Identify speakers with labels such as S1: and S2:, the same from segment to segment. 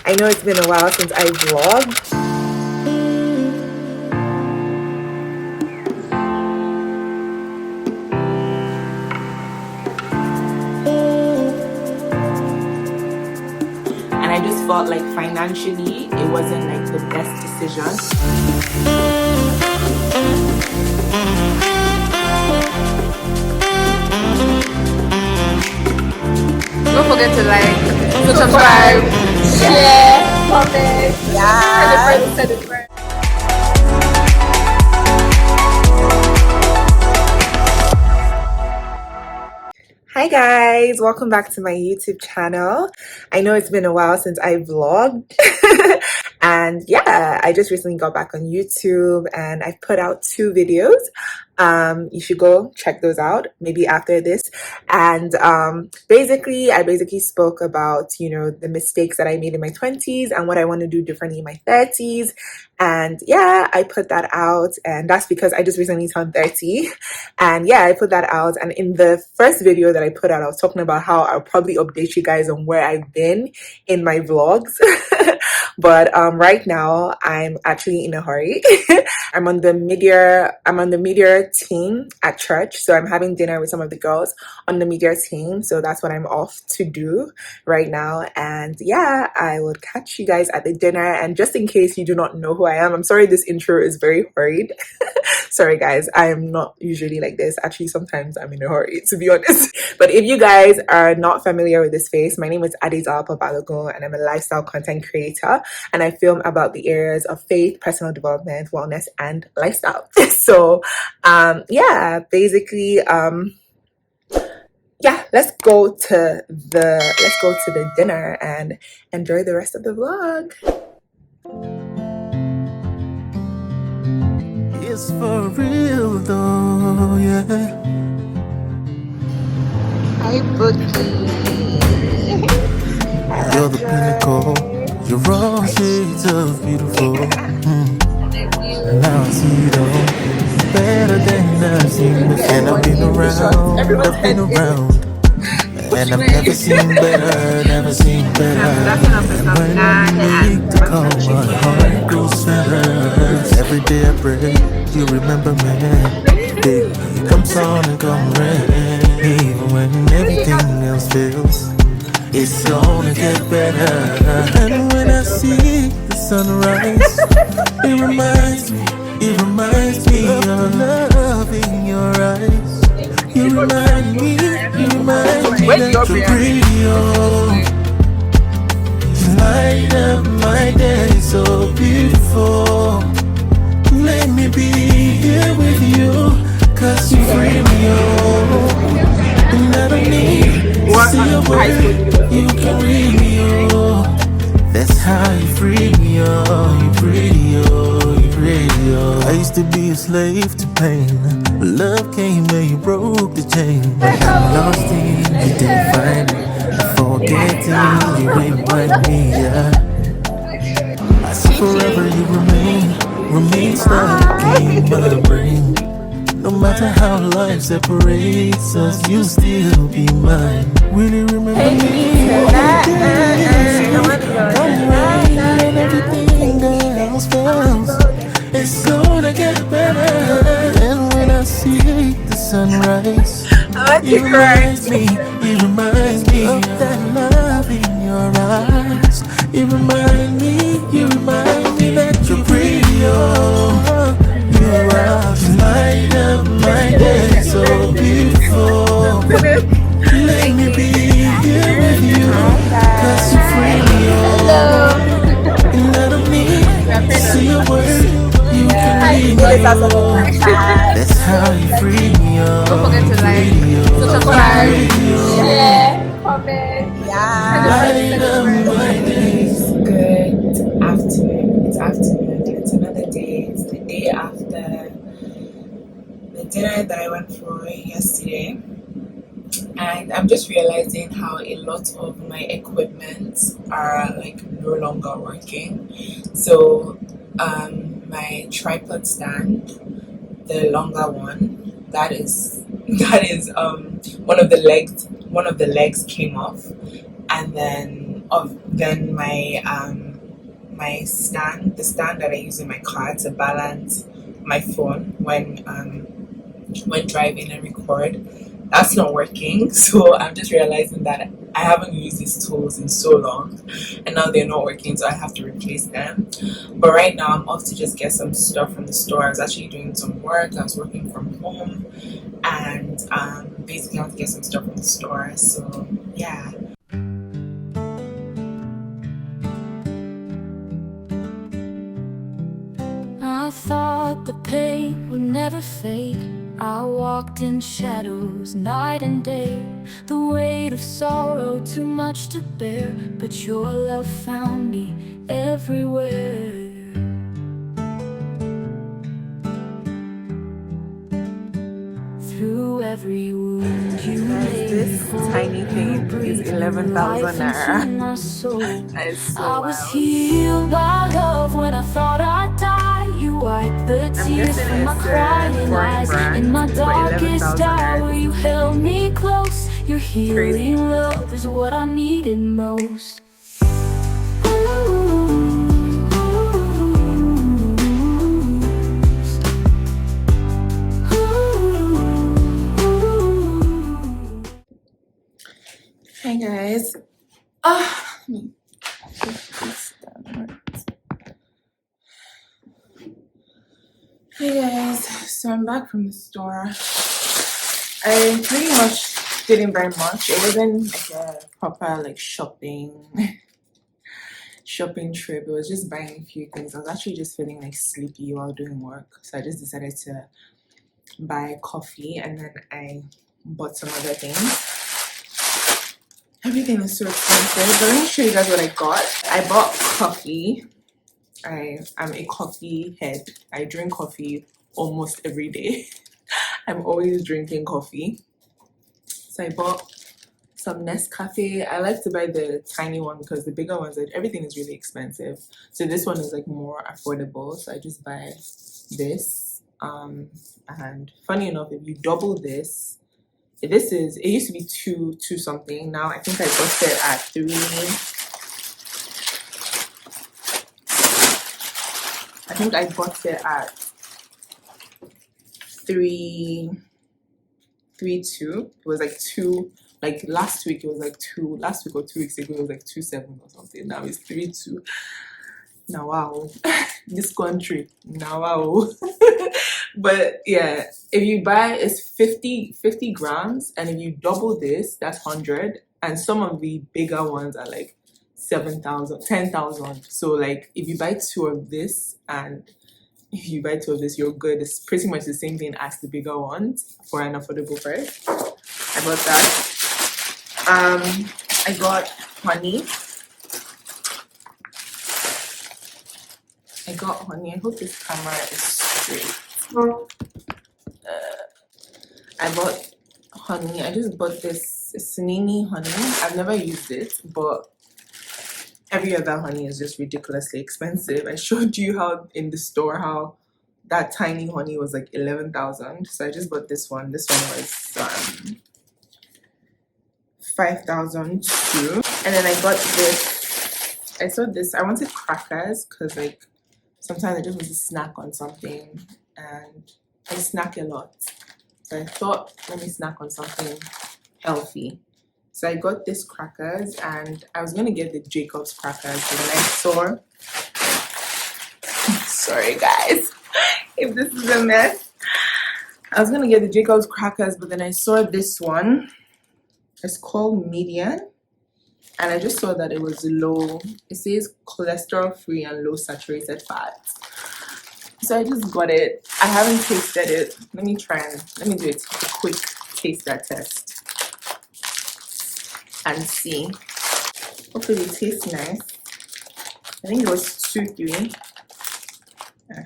S1: I know it's been a while since I vlogged. And I just felt like financially it wasn't like the best decision.
S2: Don't forget to like, subscribe, share, comment, tell a friend.
S1: Hi guys, welcome back to my YouTube channel. I know it's been a while since I vlogged and yeah, I just recently got back on YouTube and I've put out 2 videos. You should go check those out maybe after this. And I basically spoke about, you know, the mistakes that I made in my 20s and what I want to do differently in my 30s. And yeah, I put that out, and that's because I just recently turned 30. And yeah, I put that out. And in the first video that I put out, I was talking about how I'll probably update you guys on where I've been in my vlogs. But right now I'm actually in a hurry. I'm on the media team at church, so I'm having dinner with some of the girls on the media team. So that's what I'm off to do right now. And yeah, I will catch you guys at the dinner. And just in case you do not know who I am, I'm sorry this intro is very hurried. Sorry guys, I am not usually like this. Actually, sometimes I'm in a hurry, to be honest. But if you guys are not familiar with this face, my name is adedolapo.eb and I'm a lifestyle content creator, and I film about the areas of faith, personal development, wellness, and lifestyle. So yeah, basically yeah, let's go to the dinner and enjoy the rest of the vlog.
S3: It's for real though, yeah.
S2: Hi, Bookie.
S3: You're the pinnacle, you're all shades of beautiful. Now I see though, better than I've seen before. And I've been around, and I've never seen better, never seen better. And when I need to call, my heart goes better. Every day I pray, you remember me. Baby, come sun and come rain. Even when everything else fails, it's gonna get better. And when I see the sunrise, it reminds me of love in your eyes. You remind me that you're pretty, oh. You light up my day so beautiful. Let me be here with you, 'cause you free me, oh. And I don't need to see a word, you can read me, oh. That's how you free me, oh. You pretty, oh, you pretty, oh. I used to be a slave to pain, but love came and you broke the chain. But I'm lost in, you didn't find me. Forgetting, you remind me, yeah. I see forever you remain stuck in my brain. No matter how life separates us, you still be mine. Will you remember me? And everything else fails, it's gonna get better. And when I see the sunrise, it reminds me of that love in your eyes. You remind me that you're pretty, oh. You are, you light up my day so beautiful. Let me be here with you, 'cause you free me, oh. And I don't need to see a word, you can read me, oh. That's how you free me, oh.
S2: Don't forget to like, subscribe, share, comment,
S3: Light up my days.
S1: Good afternoon. It's afternoon. It's another day. It's the day after the dinner that I went for yesterday. And I'm just realizing how a lot of my equipment are like no longer working. So my tripod stand, the longer one, that is one of the legs came off, and then of then my my stand, the stand that I use in my car to balance my phone when driving and record. That's not working, so I'm just realizing that I haven't used these tools in so long, and now they're not working, so I have to replace them. But right now, I'm off to just get some stuff from the store. I was actually doing some work. I was working from home, and basically, I have to get some stuff from the store. So yeah.
S3: I thought the pain would never fade. I walked in shadows night and day, the weight of sorrow too much to bear. But your love found me everywhere. Through every wound you made
S1: This tiny thing is 11,000 naira.
S3: my soul.
S1: That is so
S3: I was
S1: wild.
S3: healed by love when I thought I'd die. You wiped the
S1: I'm
S3: tears
S1: guessing
S3: from my
S1: it's a
S3: crying
S1: foreign
S3: eyes.
S1: brand
S3: In my
S1: for
S3: darkest
S1: 11,000
S3: hour,
S1: naira.
S3: you held me close. Your
S1: Crazy.
S3: healing love is what I needed most.
S1: Hi guys. Hey guys, so I'm back from the store. I pretty much didn't buy much. It wasn't like a proper like shopping trip. It was just buying a few things. I was actually just feeling like sleepy while doing work, so I just decided to buy coffee, and then I bought some other things. Everything is so expensive, but let me show you guys what I got. I bought coffee. I'm a coffee head. I drink coffee almost every day. I'm always drinking coffee. So I bought some Nescafe. I like to buy the tiny one because the bigger ones, everything is really expensive. So this one is like more affordable. So I just buy this. And funny enough, if you double this, it used to be two something. Now I think I got it at I bought it at 3.2. It was like 2. Like last week it was like 2. Last week or 2 weeks ago it was like 2.7 or something. Now it's 3.2. Now wow, this country. Now wow. But yeah, if you buy, it's 50 grams, and if you double this, that's 100. And some of the bigger ones are like 7,000, 10,000. So like if you buy 2 of this, and if you buy 2 of this, you're good. It's pretty much the same thing as the bigger ones for an affordable price. I bought that. I got honey. I hope this camera is straight. I bought honey. I just bought this Sinini honey. I've never used it, but every other honey is just ridiculously expensive. I showed you how in the store how that tiny honey was like 11,000. So I just bought this one. This one was 5,000 too. And then I got this. I saw this. I wanted crackers because like sometimes I just want to snack on something, and I snack a lot. So I thought, let me snack on something healthy. So I got this crackers, and I was gonna get the Jacob's crackers, but then I saw. Sorry guys, if this is a mess. I was gonna get the Jacob's crackers, but then I saw this one. It's called Median, and I just saw that it was low. It says cholesterol free and low saturated fat. So I just got it. I haven't tasted it. Let me do a quick taster test and see. Hopefully it tastes nice. I think it was 2-3. I'll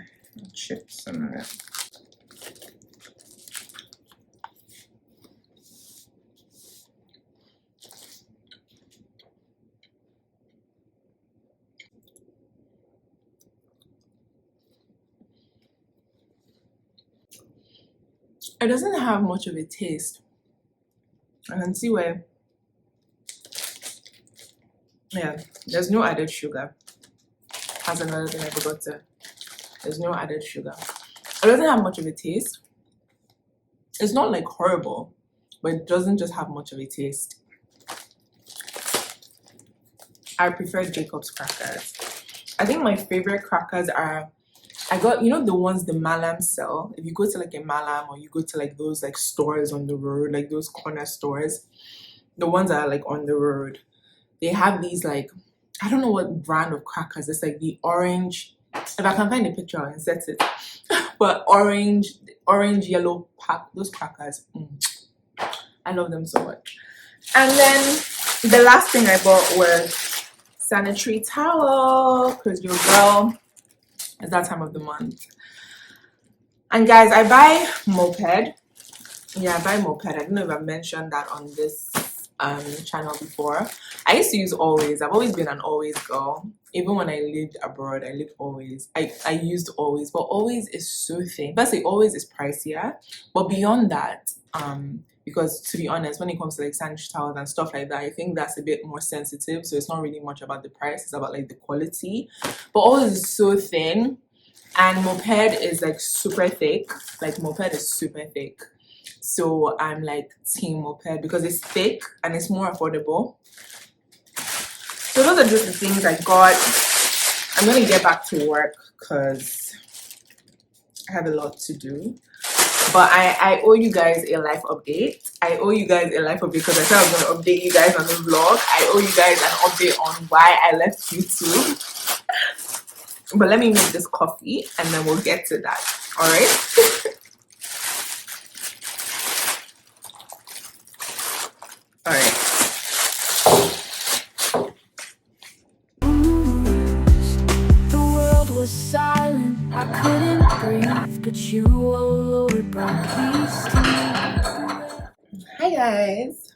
S1: chip some of it. It doesn't have much of a taste. I can see where Yeah, there's no added sugar. That's another thing I forgot to. There's no added sugar. It doesn't have much of a taste. It's not like horrible, but it doesn't just have much of a taste. I prefer Jacob's crackers. I think my favorite crackers are, I got, you know, the ones the Malam sell. If you go to like a Malam, or you go to like those like stores on the road, like those corner stores, the ones that are like on the road, they have these like, I don't know what brand of crackers. It's like the orange, if I can find a picture, I'll insert it. But orange yellow pack, those crackers, I love them so much. And then the last thing I bought was sanitary towel, because your girl, it's that time of the month. And guys, I buy Moped. Yeah, I buy Moped. I don't know if I've mentioned that on this channel before. I used to use Always. I've always been an Always girl. Even when I lived abroad, I lived Always. I used Always, but Always is so thin. But say Always is pricier. But beyond that, because to be honest, when it comes to like sanitary towels and stuff like that, I think that's a bit more sensitive. So it's not really much about the price. It's about like the quality. But Always is so thin, and Moped is like super thick. Like Moped is super thick. So I'm like team Moped because it's thick and it's more affordable. So those are just the things I got. I'm gonna get back to work because I have a lot to do. But I owe you guys a life update. I owe you guys a life update because I said I was gonna update you guys on the vlog. I owe you guys an update on why I left YouTube. But let me make this coffee and then we'll get to that. Alright? Alright.
S2: The world was silent, I couldn't breathe, but you, oh Lord, brought peace to me.
S1: Hi guys.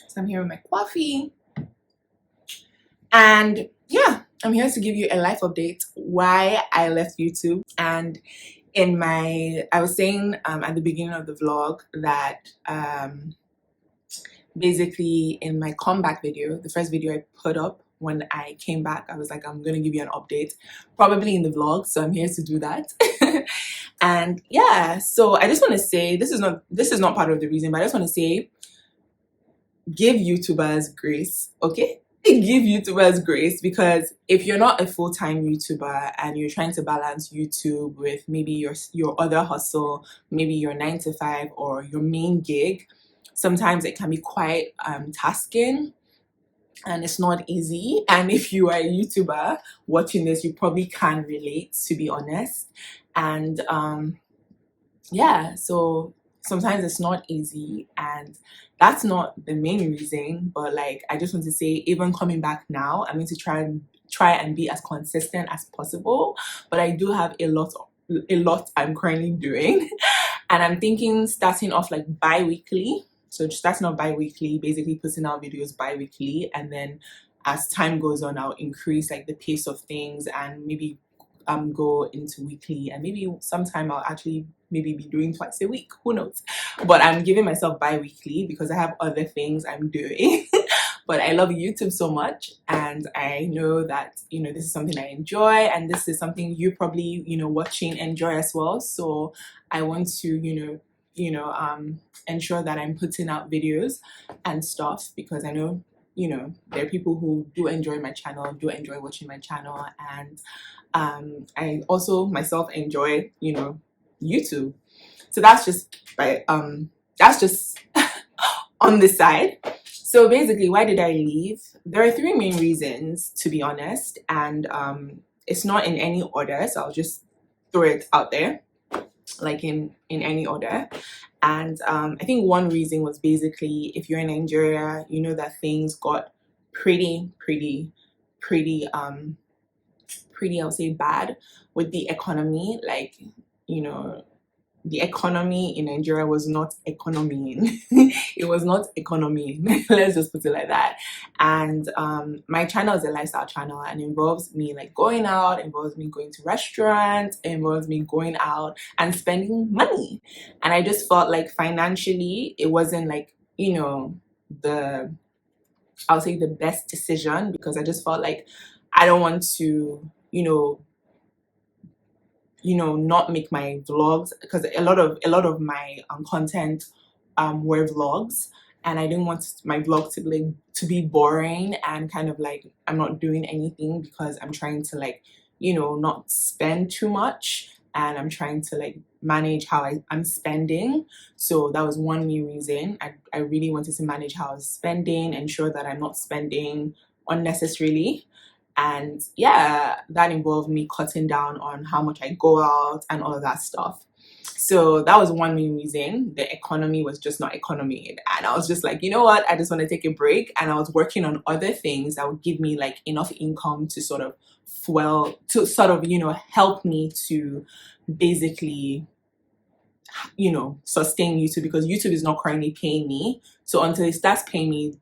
S1: So I'm here with my coffee. And yeah, I'm here to give you a life update why I left YouTube. And I was saying at the beginning of the vlog that basically in my comeback video, the first video I put up when I came back, I was like, I'm gonna give you an update, probably in the vlog. So I'm here to do that. And yeah, so I just want to say this is not part of the reason, but I just want to say, give YouTubers grace, okay? Give YouTubers grace, because if you're not a full-time YouTuber and you're trying to balance YouTube with maybe your other hustle, maybe your 9 to 5 or your main gig, sometimes it can be quite tasking and it's not easy. And if you are a YouTuber watching this, you probably can relate, to be honest. And yeah, so sometimes it's not easy, and that's not the main reason, but like I just want to say, even coming back now, I'm going to try and be as consistent as possible. But I do have a lot I'm currently doing, and I'm thinking starting off like bi-weekly. So just starting off bi-weekly, basically putting out videos bi-weekly, and then as time goes on, I'll increase like the pace of things and maybe go into weekly, and maybe sometime I'll actually maybe be doing twice a week, who knows. But I'm giving myself bi-weekly because I have other things I'm doing. But I love YouTube so much, and I know that, you know, this is something I enjoy, and this is something you probably, you know, watching enjoy as well. So I want to ensure that I'm putting out videos and stuff, because I know, you know, there are people who do enjoy my channel, do enjoy watching my channel, and I also myself enjoy, you know, YouTube. So that's just on the side. So basically, why did I leave? There are 3 main reasons, to be honest, and it's not in any order, so I'll just throw it out there, like in any order. And I think one reason was basically, if you're in Nigeria, you know that things got pretty I would say bad with the economy. Like, you know, the economy in Nigeria was not economy. It was not economy. Let's just put it like that. And my channel is a lifestyle channel, and involves me like going out, involves me going to restaurants, involves me going out and spending money. And I just felt like financially it wasn't like you know, I'll say the best decision, because I just felt like I don't want to, not make my vlogs, because a lot of my content were vlogs, and I didn't want my vlog to be boring and kind of like I'm not doing anything, because I'm trying to like not spend too much, and I'm trying to like manage how I'm spending. So that was one main reason. I really wanted to manage how I was spending, ensure that I'm not spending unnecessarily. And yeah, that involved me cutting down on how much I go out and all of that stuff. So that was one main reason. The economy was just not economy, and I was just like, you know what, I just want to take a break. And I was working on other things that would give me like enough income to sort of help me to basically sustain YouTube, because YouTube is not currently paying me. So until it starts paying me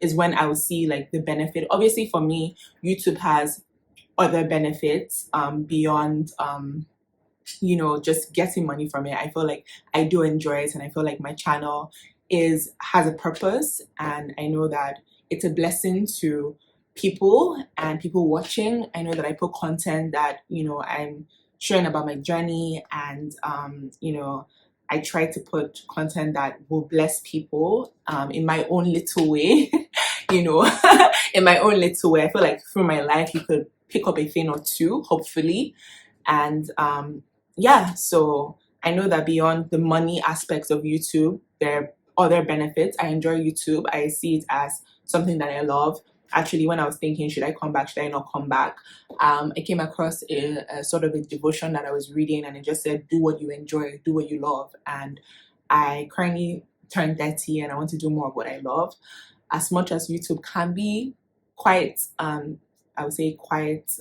S1: is when I will see like the benefit. Obviously for me, YouTube has other benefits beyond just getting money from it. I feel like I do enjoy it, and I feel like my channel has a purpose, and I know that it's a blessing to people and people watching. I know that I put content that I'm sharing about my journey, and I try to put content that will bless people in my own little way. In my own little way. I feel like through my life you could pick up a thing or two, hopefully. And yeah, so I know that beyond the money aspects of YouTube, there are other benefits. I enjoy YouTube. I see it as something that I love. Actually, when I was thinking, should I come back, should I not come back, I came across a sort of a devotion that I was reading, and it just said, do what you enjoy, do what you love. And I currently turned 30, and I want to do more of what I love. As much as YouTube can be quite, I would say quite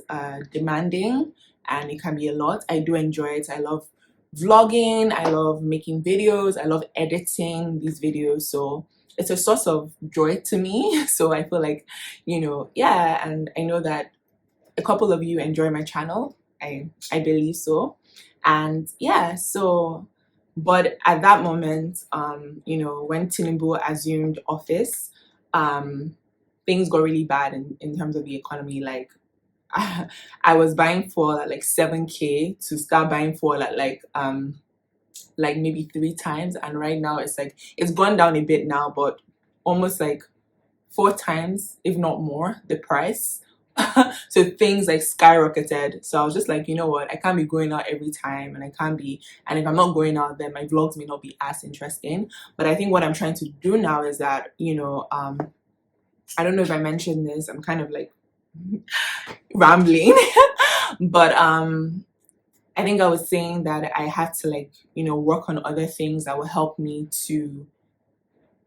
S1: demanding, and it can be a lot, I do enjoy it. I love vlogging, I love making videos, I love editing these videos, so it's a source of joy to me. So I feel like, yeah, and I know that a couple of you enjoy my channel. I believe so. And yeah, so but at that moment, when Tinubu assumed office, things got really bad in terms of the economy. Like I was buying fuel at like 7K to start buying fuel at like maybe 3 times, and right now it's like it's gone down a bit now, but almost like 4 times, if not more, the price. So things like skyrocketed. So I was just like, you know what, I can't be going out every time, and if I'm not going out, then my vlogs may not be as interesting. But I think what I'm trying to do now is that I don't know if I mentioned this, I'm kind of like rambling. But I think I was saying that I had to like work on other things that will help me to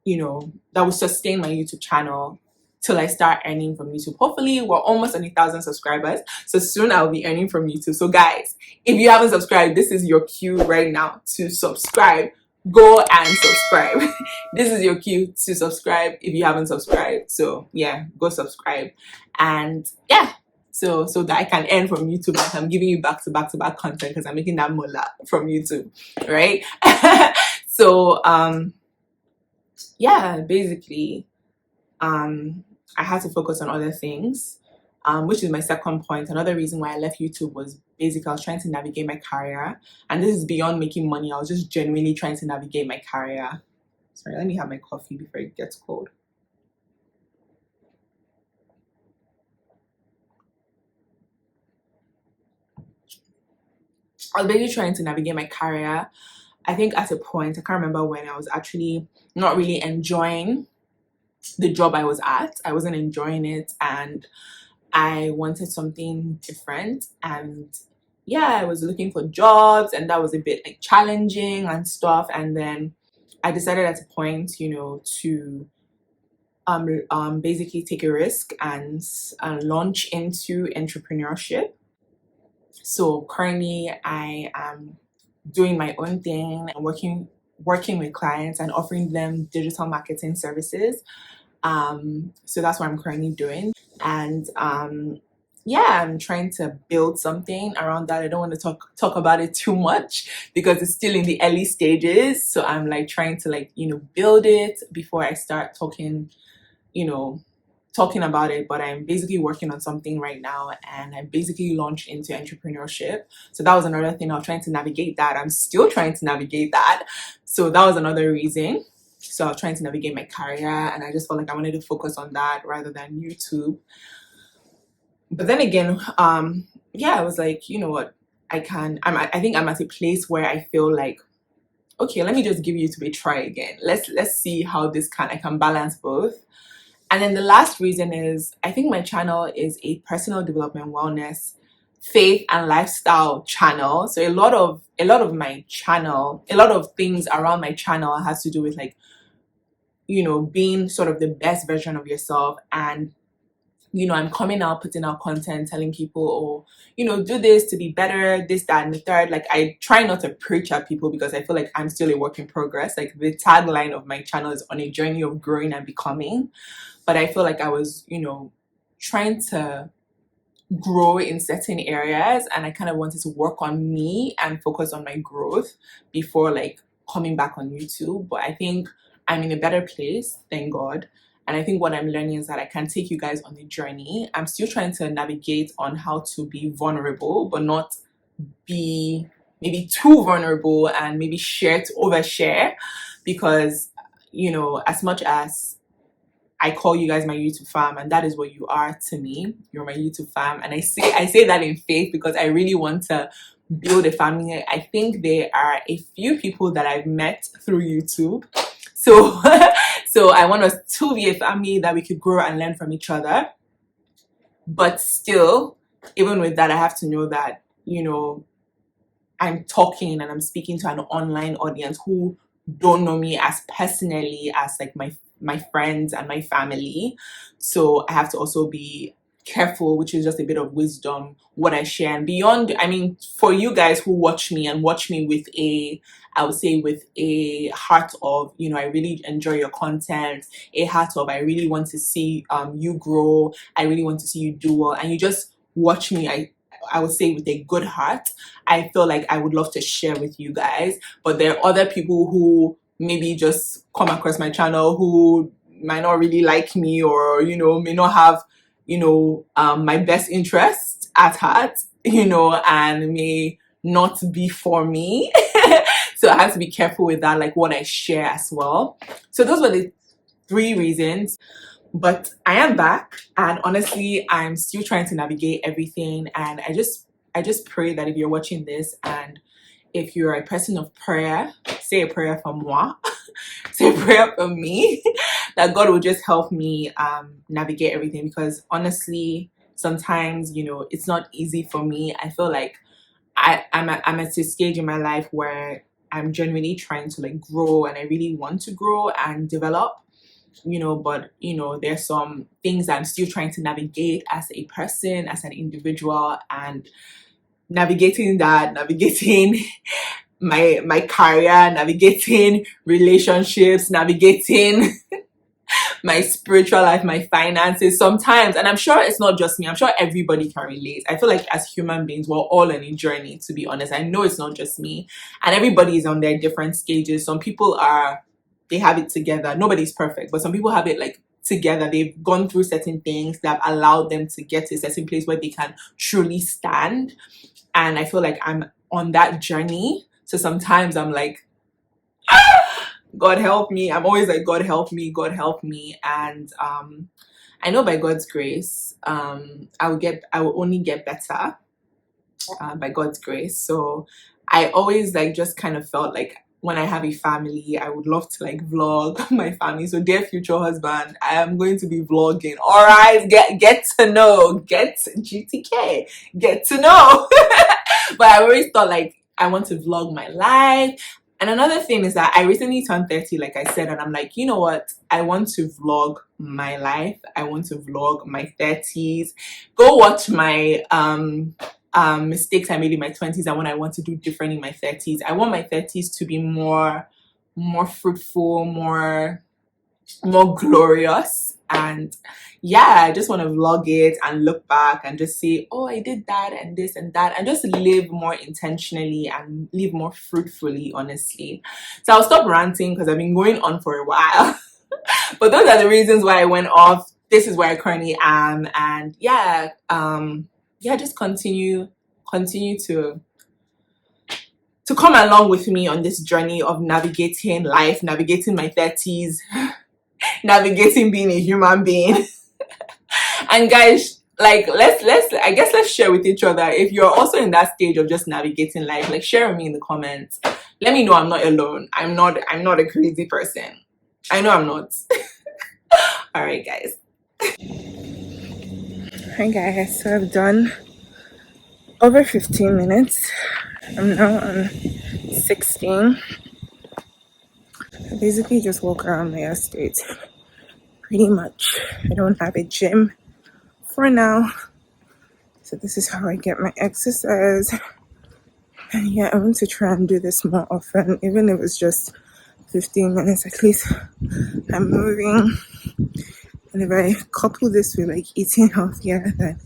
S1: that will sustain my YouTube channel till I start earning from YouTube. Hopefully we're almost at 1,000 subscribers, so soon I'll be earning from YouTube. So guys, if you haven't subscribed, this is your cue right now to subscribe. Go and subscribe. This is your cue to subscribe if you haven't subscribed. So yeah, go subscribe. And yeah, so that I can earn from YouTube, like I'm giving you back to back content, because I'm making that moolah from YouTube, right? So yeah, basically I had to focus on other things, which is my second point. Another reason why I left YouTube was basically I was trying to navigate my career, and this is beyond making money. I was just genuinely trying to navigate my career. Sorry, let me have my coffee before it gets cold. I was basically trying to navigate my career. I think at a point, I can't remember when, I was actually not really enjoying the job I was at. I wasn't enjoying it, and I wanted something different. And yeah, I was looking for jobs, and that was a bit like challenging and stuff. And then I decided at a point, to basically take a risk and launch into entrepreneurship. So currently I am doing my own thing and working with clients and offering them digital marketing services. So that's what I'm currently doing. And yeah, I'm trying to build something around that. I don't want to talk about it too much because it's still in the early stages. So I'm like trying to like, build it before I start talking, talking about it. But I'm basically working on something right now, and I basically launched into entrepreneurship. So that was another thing. I was trying to navigate that. I'm still trying to navigate that. So that was another reason. So I was trying to navigate my career, and I just felt like I wanted to focus on that rather than YouTube. But then again, yeah, I was like, you know what, I think I'm at a place where I feel like, okay, let me just give YouTube a try again. Let's see how I can balance both. And then the last reason is I think my channel is a personal development, wellness, faith and lifestyle channel. So a lot of my channel, a lot of things around my channel has to do with like, being sort of the best version of yourself. And I'm coming out, putting out content, telling people, oh, do this to be better, this, that, and the third. Like, I try not to preach at people because I feel like I'm still a work in progress. Like, the tagline of my channel is on a journey of growing and becoming. But I feel like I was, trying to grow in certain areas, and I kind of wanted to work on me and focus on my growth before like coming back on YouTube. But I think I'm in a better place, thank God. And I think what I'm learning is that I can take you guys on the journey. I'm still trying to navigate on how to be vulnerable, but not be maybe too vulnerable and maybe overshare. Because, as much as I call you guys my YouTube fam, and that is what you are to me. You're my YouTube fam. And I say that in faith because I really want to build a family. I think there are a few people that I've met through YouTube. So, so I want us to be a family that we could grow and learn from each other. But still, even with that, I have to know that, I'm talking and I'm speaking to an online audience who don't know me as personally as like my friends and my family. So I have to also be careful, which is just a bit of wisdom, what I share. And beyond, I mean, for you guys who watch me and watch me with I would say with a heart of, I really enjoy your content, a heart of, I really want to see you grow, I really want to see you do well, and you just watch me, I would say with a good heart, I feel like I would love to share with you guys. But there are other people who maybe just come across my channel who might not really like me, or may not have my best interest at heart, and may not be for me. So I have to be careful with that, like what I share as well. So those were the 3 reasons. But I am back, and honestly, I'm still trying to navigate everything. And I just pray that if you're watching this and if you're a person of prayer, say a prayer for moi, say a prayer for me, that God will just help me navigate everything. Because honestly, sometimes, it's not easy for me. I feel like I'm at a stage in my life where I'm genuinely trying to like grow, and I really want to grow and develop. But there's some things I'm still trying to navigate as a person, as an individual, and navigating my career, navigating relationships, navigating my spiritual life, my finances sometimes. And I'm sure it's not just me, I'm sure everybody can relate. I feel like as human beings, we're all on a journey, to be honest. I know it's not just me, and everybody is on their different stages. Some people they have it together. Nobody's perfect, but some people have it like together. They've gone through certain things that have allowed them to get to a certain place where they can truly stand. And I feel like I'm on that journey. So sometimes I'm like, God help me. I'm always like, God help me, God help me. And I know by God's grace, I will only get better by God's grace. So I always like just kind of felt like when I have a family, I would love to like vlog my family. So dear future husband, I am going to be vlogging. All right, get to know, get GTK, get to know. But I always thought like I want to vlog my life. And another thing is that I recently turned 30, like I said, and I'm like, you know what? I want to vlog my life. I want to vlog my 30s. Go watch my mistakes I made in my 20s and what I want to do different in my 30s. I want my 30s to be more fruitful, more glorious. And yeah, I just want to vlog it and look back and just say, oh, I did that and this and that, and just live more intentionally and live more fruitfully, honestly. So I'll stop ranting because I've been going on for a while. But those are the reasons why I went off. This is where I currently am. And yeah, just continue to come along with me on this journey of navigating life, navigating my 30s, navigating being a human being. And guys, like let's share with each other if you're also in that stage of just navigating life. Like, share with me in the comments. Let me know I'm not alone. I'm not a crazy person. I know I'm not. All right, guys. Hi guys, so I've done over 15 minutes. I'm now on 16. I basically just walk around my estate pretty much. I don't have a gym for now, so this is how I get my exercise. And yeah, I want to try and do this more often, even if it's just 15 minutes. At least I'm moving. And if I couple this with like eating healthier, then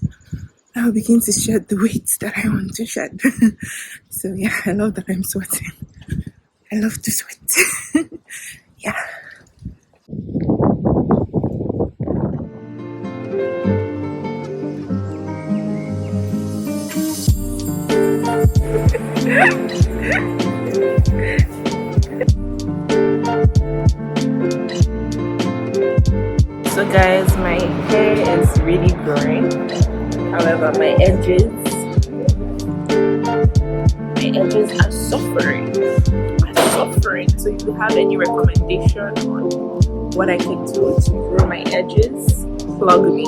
S1: I'll begin to shed the weight that I want to shed. So yeah, I love that I'm sweating. I love to sweat. Yeah. So guys, my hair is really growing. However, my edges are suffering. So if you have any recommendation on what I can do to grow my edges, plug me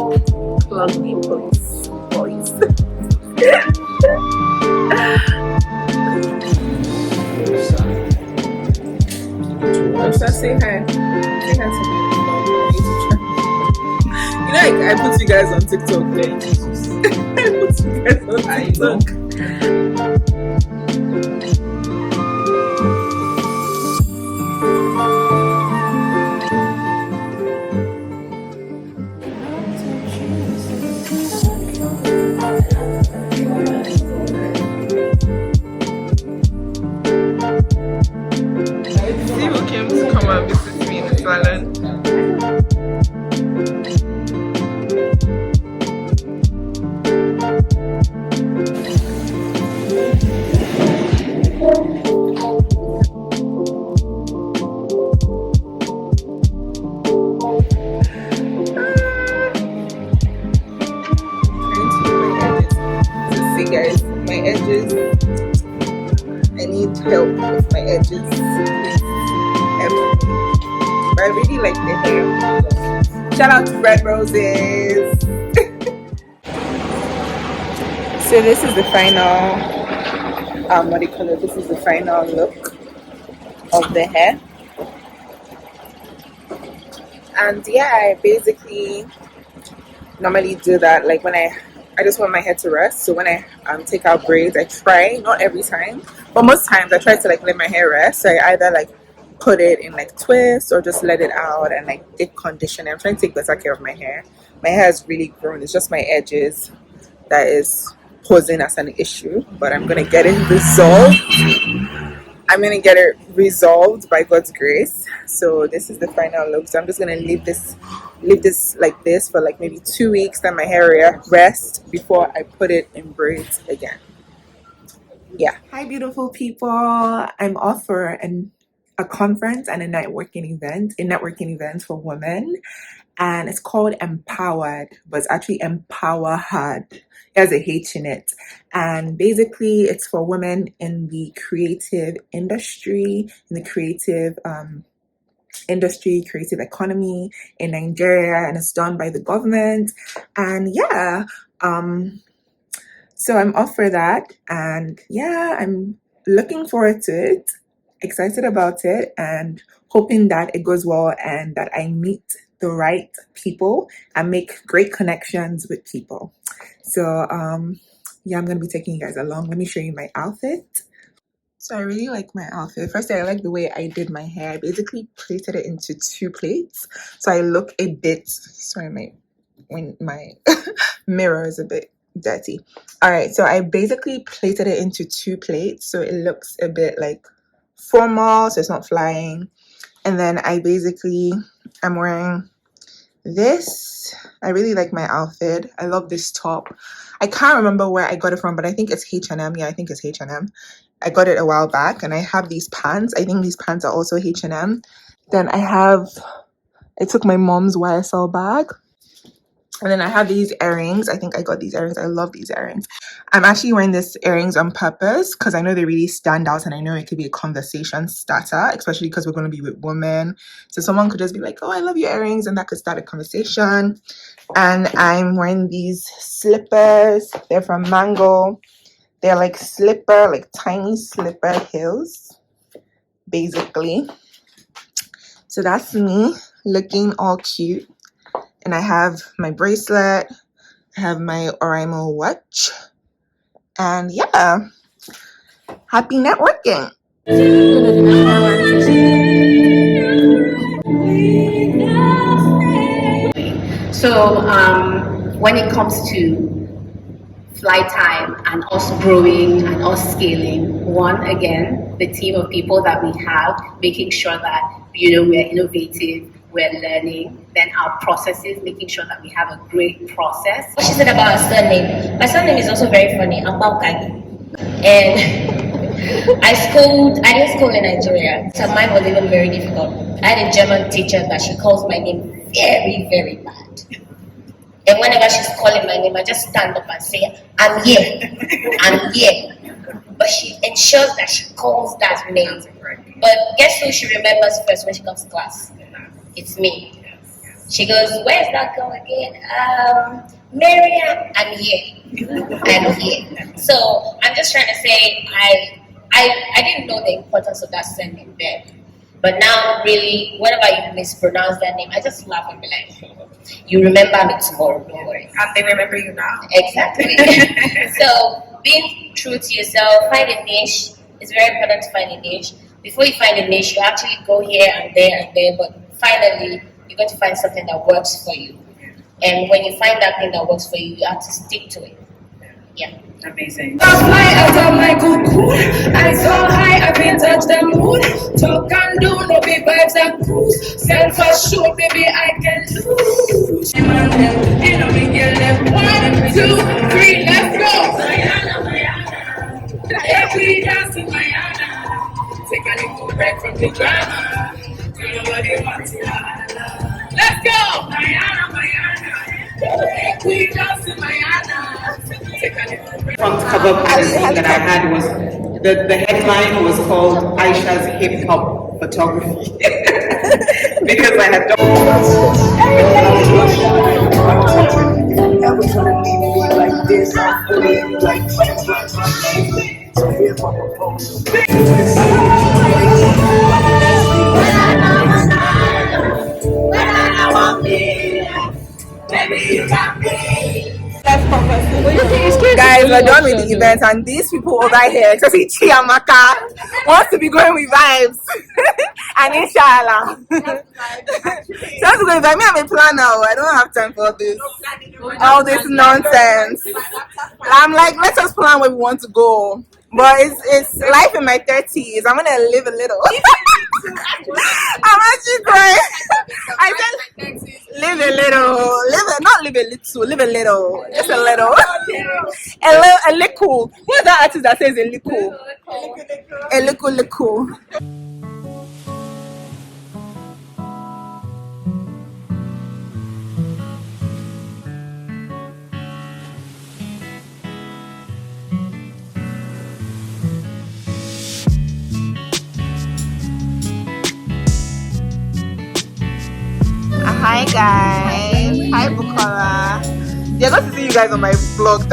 S1: please. So say hi. Say hi to my YouTube channel. You know, I put you guys on TikTok, like I put you guys on TikTok. See who came to come and visit me in the salon. See guys, my edges. I need help with my edges. But I really like the hair. Shout out to Red Roses. So this is the final, what do you call it? This is the final look of the hair. And yeah, I basically normally do that like when I just want my hair to rest. So when I take out braids, I try, not every time, but most times I try to like let my hair rest. So I either like put it in like twists or just let it out and like deep condition. I'm trying to take better care of my hair. My hair has really grown. It's just my edges that is posing as an issue, but I'm gonna get it resolved. I'm gonna get it resolved by God's grace. So this is the final look. So I'm just gonna leave this like this for like maybe 2 weeks, then my hair rest before I put it in braids again. Yeah. Hi beautiful people. I'm off for a conference and a networking event for women, and it's called Empowered, but it's actually Empowerhad. It has a H in it, and basically it's for women in the creative industry, in the creative creative economy in Nigeria, and it's done by the government. And yeah, so I'm off for that, and yeah, I'm looking forward to it, excited about it, and hoping that it goes well and that I meet the right people and make great connections with people. So yeah, I'm gonna be taking you guys along. Let me show you my outfit. So I really like my outfit. First, I like the way I did my hair. I basically plaited it into 2 plaits, so I look a bit. Sorry, my mirror is a bit dirty. All right, so I basically plaited it into 2 plaits, so it looks a bit like formal, so it's not flying. And then I'm wearing this. I really like my outfit. I love this top. I can't remember where I got it from, but I think it's H&M. Yeah, I think it's H&M. I got it a while back, and I have these pants. I think these pants are also H&M. Then I took my mom's YSL bag. And then I have these earrings. I think I got these earrings. I love these earrings. I'm actually wearing these earrings on purpose because I know they really stand out, and I know it could be a conversation starter, especially because we're going to be with women. So someone could just be like, oh, I love your earrings, and that could start a conversation. And I'm wearing these slippers. They're from Mango. They're like tiny slipper heels, basically. So that's me looking all cute. And I have my bracelet, I have my Oraimo watch, and yeah, happy networking.
S4: So when it comes to flight time and us growing and us scaling, one, again, the team of people that we have, making sure that, we're innovative, we're learning, then our processes, making sure that we have a great process.
S5: What she said about her surname, my surname is also very funny. I'm Baukagi. And I didn't school in Nigeria, so mine was even very difficult. I had a German teacher that she calls my name very, very bad. And whenever she's calling my name, I just stand up and say, I'm here, I'm here. But she ensures that she calls that name. But guess who she remembers first when she comes to class? It's me. She goes, where's that girl again? Miriam, I'm here. I'm here. So I'm just trying to say, I didn't know the importance of that surname then. But now, really, whenever you mispronounce that name, I just laugh and be like, you remember me tomorrow, don't worry.
S1: And they remember you now.
S5: Exactly. So, being true to yourself, find a niche. It's very important to find a niche. Before you find a niche, you actually go here and there, but finally, you're going to find something that works for you. And when you find that thing that works for you, you have to stick to it. Yeah.
S4: Amazing.
S2: Fly out of my cocoon. I so high, I can't touch the moon. Talk and do, no big vibes and cruise. Self-assured, baby, I can lose. You know me, girl, left 1, 2, 3, let's go. Mayana. Every dance in Mayana. Take a little break from the drama. Nobody wants it. Let's go. Mayana. We dance in Mayana. Take a little break.
S6: Front cover magazine that I had was the headline was called Aisha's Hip Hop Photography because I had
S1: Guys, we're done with the event, and these people over here, especially Chiamaka, wants to be going with vibes. And inshallah. So that's good. I mean, I'm a planner. I don't have time for this. All this nonsense. I'm like, let's just plan where we want to go. But it's life in my 30s. I'm gonna live a little. I'm actually crying. I said live a little. Live a little. Just a little. A little. Who's that artist that says a little? A little. Hi guys. Hi Bukola. They're going to see you guys on my vlog.